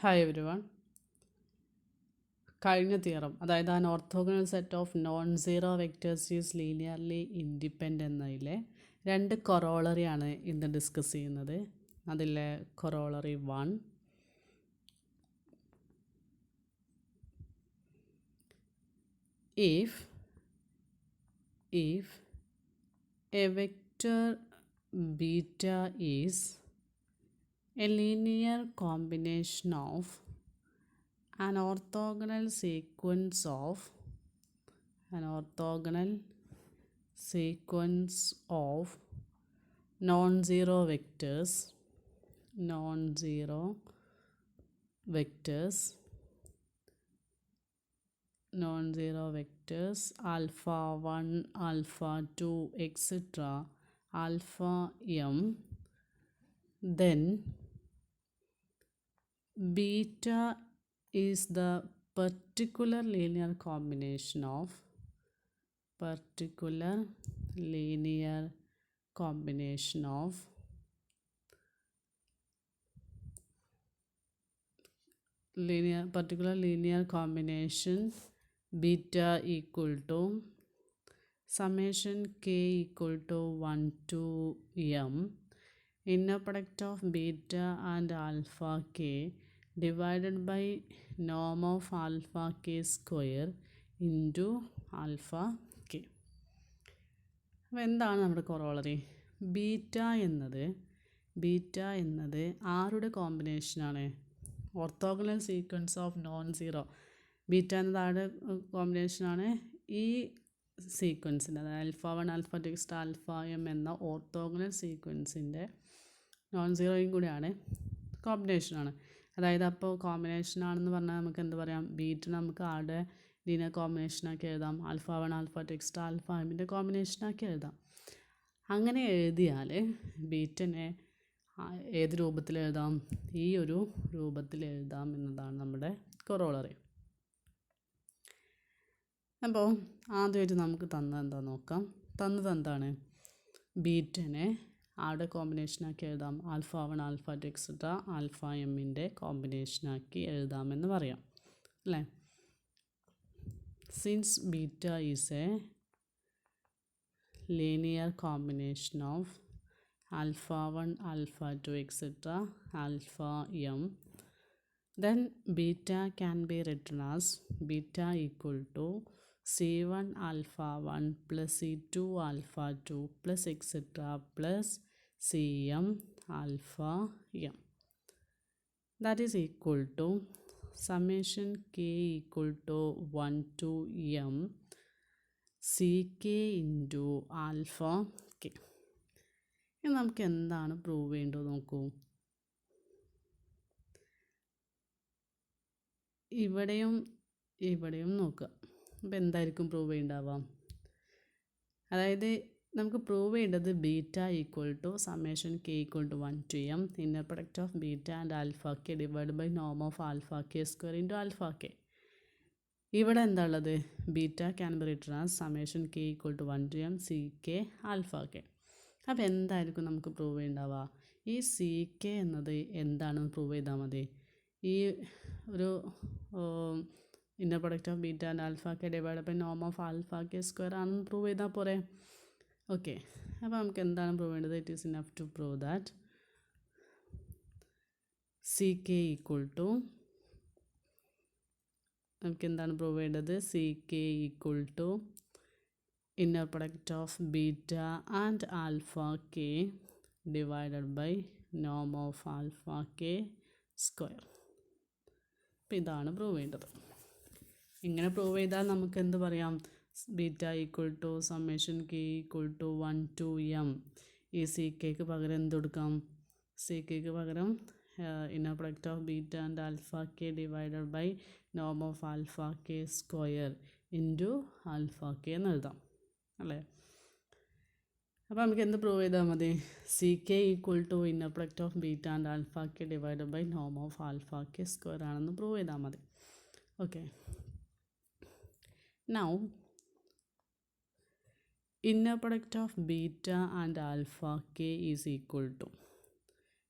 Hi every one. കഴിഞ്ഞ theorem, അതായത് an orthogonal set of non zero vectors is linearly independent എന്നതിലെ രണ്ട് കൊറോളറിയാണ് ഇന്ന് ഡിസ്കസ് ചെയ്യുന്നത്. അതിലെ corollary 1, if a vector beta is a linear combination of an orthogonal sequence of non-zero vectors alpha 1, alpha 2, etc., alpha m, then beta is the particular linear combination of particular linear combination beta equal to summation k equal to 1 to m inner product of beta and alpha k divided by norm of alpha k square into alpha k. അപ്പോൾ എന്താണ് നമ്മുടെ corollary? Beta എന്നത് ആരുടെ കോമ്പിനേഷനാണ്? Orthogonal sequence of non zero. Beta എന്നത് ആരുടെ കോമ്പിനേഷനാണ്? ഈ സീക്വൻസിൻ്റെ, അതായത് ആൽഫ 1, ആൽഫ 2, ആൽഫ എം എന്ന ഓർത്തോഗണൽ സീക്വൻസിൻ്റെ നോൺ സീറോയും കൂടിയാണ്, കോമ്പിനേഷനാണ്. അതായത് അപ്പോൾ കോമ്പിനേഷനാണെന്ന് പറഞ്ഞാൽ നമുക്ക് എന്ത് പറയാം? ബീറ്റ നമുക്ക് ആരുടെ ലീനിയർ കോമ്പിനേഷനാക്കി എഴുതാം? ആൽഫ 1, ആൽഫ 2, ആൽഫ എമ്മിൻ്റെ കോമ്പിനേഷനാക്കി എഴുതാം. അങ്ങനെ എഴുതിയാൽ ബീറ്റനെ ഏത് രൂപത്തിൽ എഴുതാം? ഈ ഒരു രൂപത്തിൽ എഴുതാം എന്നതാണ് നമ്മുടെ കൊറോളറി. അപ്പോൾ ആദ്യമായിട്ട് നമുക്ക് എന്താ നോക്കാം. തന്നത് എന്താണ്? ബീറ്റനെ ആരുടെ കോമ്പിനേഷനാക്കി എഴുതാം? ആൽഫ 1, ആൽഫ 2, എക്സെട്ര ആൽഫ എമ്മിൻ്റെ കോമ്പിനേഷനാക്കി എഴുതാമെന്ന് പറയാം അല്ലേ? Since beta is A linear combination of alpha 1, alpha 2, etc., alpha m, then beta can be written as beta equal to c1 alpha 1 plus c2 alpha 2 plus etc. plus cm alpha m. That is equal to summation k equal to 1 to m C K into alpha K. ഇനി നമുക്ക് എന്താണ് prove ചെയ്യേണ്ടത് നോക്കൂ. ഇവിടെയും നോക്കുക. അപ്പോൾ എന്തായിരിക്കും prove ചെയ്യേണ്ടാവുക? അതായത് നമുക്ക് പ്രൂവ് ചെയ്യേണ്ടത് beta equal to summation K equal to 1 to m inner product of beta and alpha K divide by നോം of alpha K square into alpha K. ഇവിടെ എന്താ ഉള്ളത്? Beta can be written as summation K equal to 1 to m C K alpha K. അപ്പോൾ എന്തായിരിക്കും നമുക്ക് prove ചെയ്യേണ്ടാവുക? ഈ C K എന്നത് എന്താണെന്ന് പ്രൂവ് ചെയ്താൽ മതി. ഈ ഒരു inner product of beta and alpha K divide by നോം ഓഫ് ആൽഫ കെ സ്ക്വയർ ആണെന്ന് പ്രൂവ് ചെയ്താൽ പോരെ? ഓക്കെ. അപ്പോൾ നമുക്ക് എന്താണ് പ്രൂവ് ചെയ്യേണ്ടത്? It is enough to prove that C K equal to, നമുക്ക് എന്താണ് പ്രൂവ് ചെയ്യേണ്ടത്? C K equal to inner product of beta and alpha K divided by നോം ഓഫ് ആൽഫ കെ സ്ക്വയർ. അപ്പം ഇതാണ് പ്രൂവ് ചെയ്യേണ്ടത്. ഇങ്ങനെ പ്രൂവ് ചെയ്താൽ നമുക്ക് എന്ത് പറയാം? Beta equal to summation K equal to 1 to m. ഈ സി കെക്ക് പകരം എന്ത് കൊടുക്കാം? സി കെക്ക് പകരം inner product of beta and alpha K divided by നോം of alpha K square into alpha K എന്ന് എഴുതാം അല്ലേ? അപ്പോൾ നമുക്ക് എന്ത് പ്രൂവ് ചെയ്താൽ മതി? C K equal to inner product of beta and alpha K divided by നോം ഓഫ് ആൽഫ കെ സ്ക്വയർ ആണെന്ന് പ്രൂവ് ചെയ്താൽ മതി. Okay. Now inner product of beta and alpha k is equal to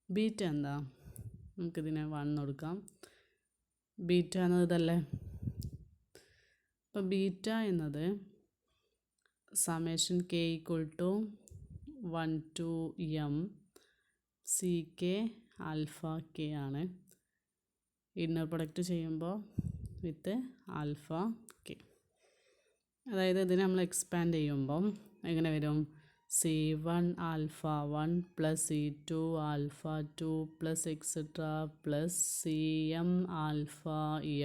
beta എന്താ? നമുക്കിതിനെ 1 കൊടുക്കാം. Beta എന്നത് ഇതല്ലേ. അപ്പോൾ ബീറ്റ എന്നത് summation k equal to 1 to m C K alpha K ആണ്. ഇന്നർ പ്രൊഡക്റ്റ് ചെയ്യുമ്പോൾ വിത്ത് ആൽഫ കെ. അതായത് ഇതിനെ നമ്മൾ എക്സ്പാൻഡ് ചെയ്യുമ്പം എങ്ങനെ വരും? C1 alpha 1 plus C2 alpha 2 plus etcetera plus CM alpha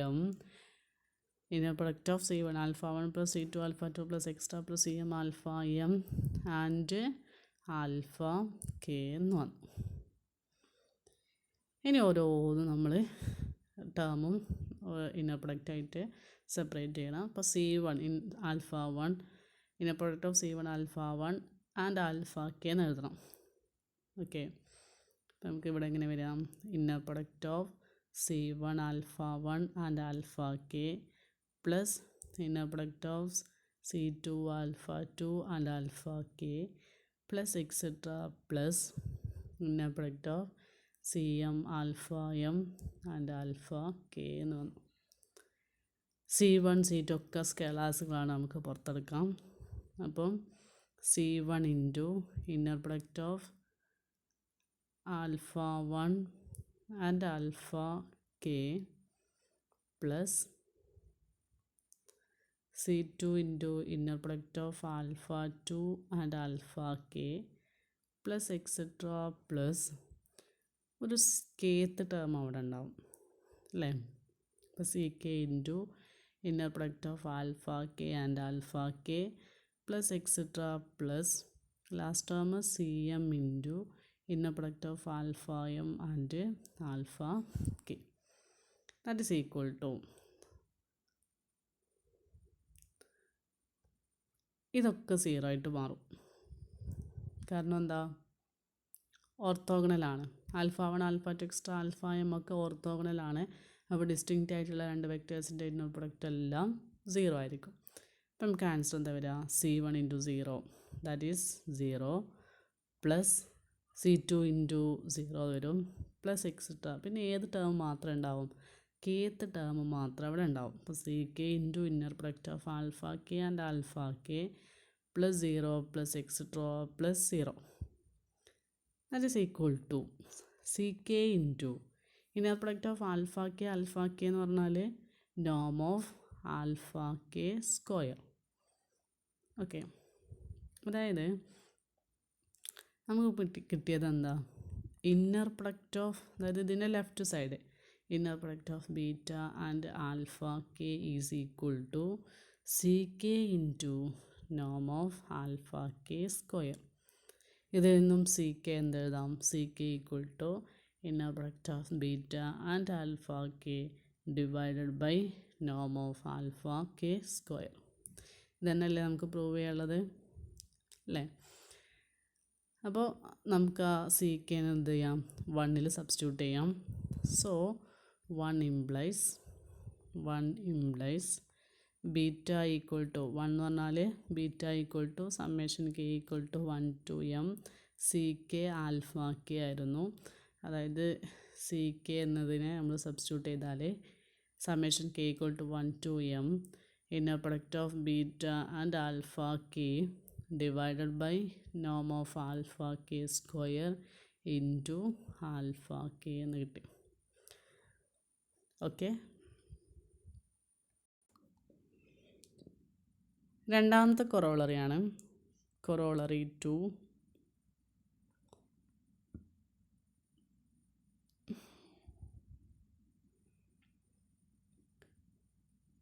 M. Inner product of C1 alpha 1 plus C2 alpha 2 plus extra plus CM alpha M and alpha K എന്ന് വന്നു. ഇനി ഓരോന്നും നമ്മൾ ടേമും ഇന്നർ പ്രൊഡക്റ്റായിട്ട് സെപ്പറേറ്റ് ചെയ്യണം. അപ്പോൾ C1 in alpha 1 inner product of C1 alpha 1 and alpha K എന്ന് എഴുതണം. Okay, അപ്പോൾ നമുക്ക് ഇവിടെ എങ്ങനെ വരാം? Inner product of C1 alpha 1 and alpha K plus inner product of C2 alpha 2 and alpha K plus etcetera plus inner product of CM alpha M and alpha K എന്ന് വന്നു. C1 C2 ഒക്കെ സ്കെലാസുകളാണ്, നമുക്ക് പുറത്തെടുക്കാം. അപ്പം C1 into inner product of alpha 1 and alpha K plus C2 into inner product of alpha 2 and alpha K plus etcetera plus ഒരു kth term അവിടെ ഉണ്ടാവും അല്ലേ. അപ്പോൾ C K into inner product of alpha K and alpha K plus etcetera plus last term CM into inner product of alpha M and alpha K. That is equal to ഇതൊക്കെ 0 ആയിട്ട് മാറും. കാരണം എന്താ? ഓർത്തോഗണലാണ്. Alpha 1 alpha 2 extra alpha M ഒക്കെ ഓർത്തോഗണലാണ്. അപ്പോൾ distinct ആയിട്ടുള്ള രണ്ട് വെക്റ്റേഴ്സിൻ്റെ ഇന്നർ പ്രൊഡക്റ്റ് എല്ലാം 0 ആയിരിക്കും. അപ്പം നമുക്ക് ആൻസർ എന്താ വരിക? C1 into 0 that is 0 plus C2 into 0 വരും പ്ലസ് എക്സെട്ര. പിന്നെ ഏത് ടേം മാത്രമേ ഉണ്ടാവും? കേത്ത് ടേം മാത്രം അവിടെ ഉണ്ടാവും. അപ്പോൾ C K into inner product of alpha K and alpha K plus 0 plus etcetera plus 0 that is equal to C K into inner product of alpha K എന്ന് പറഞ്ഞാൽ നോം of alpha K square. Okay, അതായത് നമുക്ക് കിട്ടിയത് എന്താ? Inner product of, അതായത് ഇതിൻ്റെ left side inner product of beta and alpha K is equal to C K into നോം ഓഫ് ആൽഫ കെ സ്ക്വയർ. ഇതിൽ നിന്നും സി കെ എന്തെഴുതാം? C K equal to inner product of beta and alpha K divided by നോം of alpha K square. ഇതന്നെയല്ലേ നമുക്ക് prove ചെയ്യാനുള്ളത് അല്ലേ? അപ്പോൾ നമുക്ക് ആ സി കെനെ എന്ത് ചെയ്യാം? 1 സബ്സ്റ്റിറ്റ്യൂട്ട് ചെയ്യാം. So 1 implies beta equal to 1 എന്ന് പറഞ്ഞാൽ beta equal to summation K equal to 1 to m C K alpha K ആയിരുന്നു. അതായത് സി കെ എന്നതിനെ നമ്മൾ സബ്സ്റ്റിറ്റ്യൂട്ട് ചെയ്താൽ summation K equal to 1 to m inner product of beta and alpha K divided by നോം of alpha K square into alpha K എന്ന് കിട്ടി. Okay, രണ്ടാമത്തെ കൊറോളറിയാണ് corollary 2.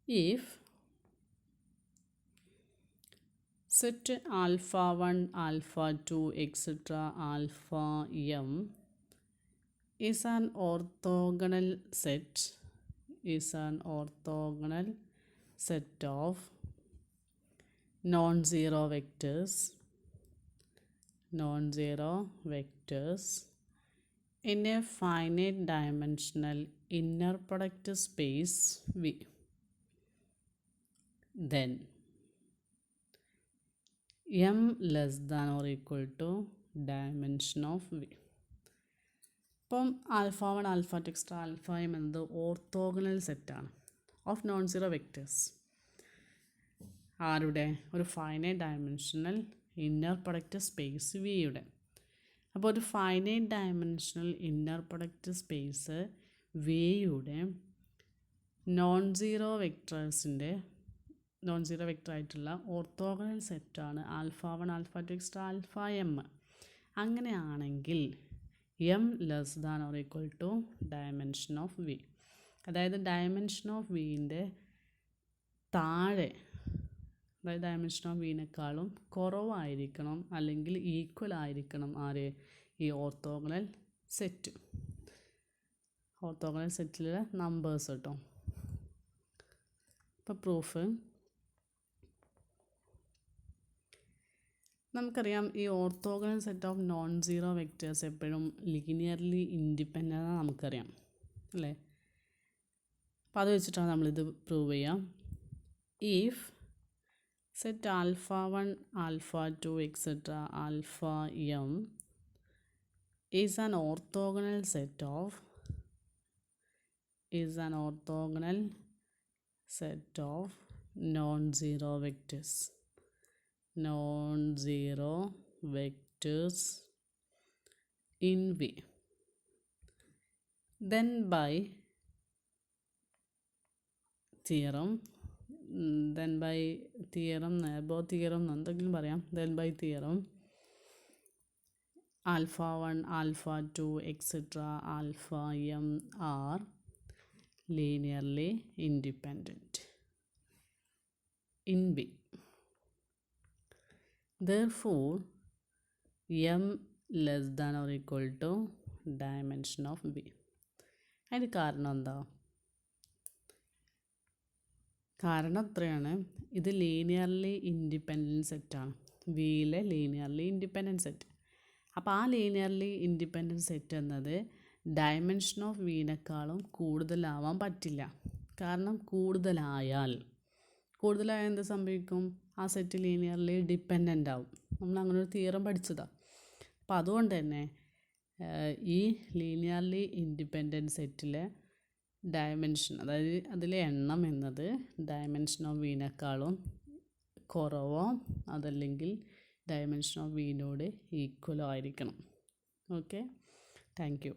if set alpha 1 alpha 2 etc alpha m is an orthogonal set of non-zero vectors in a finite dimensional inner product space V, then m less than or equal to dimension of V. ഇപ്പം alpha 1 alpha 2 extra alpha m എന്നത് orthogonal സെറ്റാണ് of non zero vectors. ആരുടെ? ഒരു finite dimensional inner product space വിയുടെ. അപ്പോൾ ഒരു finite dimensional inner product space വിയുടെ non zero വെക്ടറായിട്ടുള്ള ഓർത്തോഗണൽ സെറ്റാണ് alpha 1 alpha 2 extra alpha m. അങ്ങനെയാണെങ്കിൽ m less than or equal to dimension of V. അതായത് ഡയമെൻഷൻ ഓഫ് വിൻ്റെ താഴെ, അതായത് ഡയമെൻഷൻ ഓഫ് വിനേക്കാളും കുറവായിരിക്കണം അല്ലെങ്കിൽ ഈക്വൽ ആയിരിക്കണം ആര്? ഈ ഓർത്തോഗണൽ സെറ്റ്. ഓർത്തോഗണൽ സെറ്റിലെ നമ്പേഴ്സ് കേട്ടോ. ഇപ്പോൾ പ്രൂഫ് നമുക്കറിയാം, ഈ orthogonal set of non zero vectors എപ്പോഴും ലീനിയർലി ഇൻഡിപെൻഡൻ്റ് നമുക്കറിയാം അല്ലേ. അപ്പോൾ അത് വെച്ചിട്ടാണ് നമ്മളിത് പ്രൂവ് ചെയ്യാം. If set alpha 1 alpha 2 et cetera alpha m is an orthogonal set of non-zero vectors in V, then by theorem എന്തെങ്കിലും പറയാം, then by theorem alpha 1 alpha 2 et cetera alpha m are linearly independent in V. Therefore m less than or equal to dimension of V. അതിന് കാരണം എന്താ? കാരണം അത്രയാണ്, ഇത് linearly independent സെറ്റാണ്, വിയിലെ ലീനിയർലി ഇൻഡിപെൻഡൻറ്റ് സെറ്റ്. അപ്പോൾ ആ ലീനിയർലി ഇൻഡിപെൻഡൻറ്റ് സെറ്റ് എന്നത് ഡയമെൻഷൻ ഓഫ് വിനേക്കാളും കൂടുതലാവാൻ പറ്റില്ല. കാരണം കൂടുതലായാൽ എന്ത് സംഭവിക്കും? ആ സെറ്റ് ലീനിയർലി ഡിപ്പെൻഡൻ്റ് ആവും. നമ്മൾ അങ്ങനെ ഒരു തിയറം പഠിച്ചതാണ്. അപ്പോൾ അതുകൊണ്ട് തന്നെ ഈ ലീനിയർലി ഇൻഡിപെൻഡൻറ്റ് സെറ്റിലെ ഡയമെൻഷൻ, അതായത് അതിലെ എണ്ണം എന്നത് ഡയമെൻഷൻ ഓഫ് വിനേക്കാളും കുറവോ അതല്ലെങ്കിൽ ഡയമെൻഷൻ ഓഫ് വിനോട് ഈക്വലോ ആയിരിക്കണം. Okay, thank you.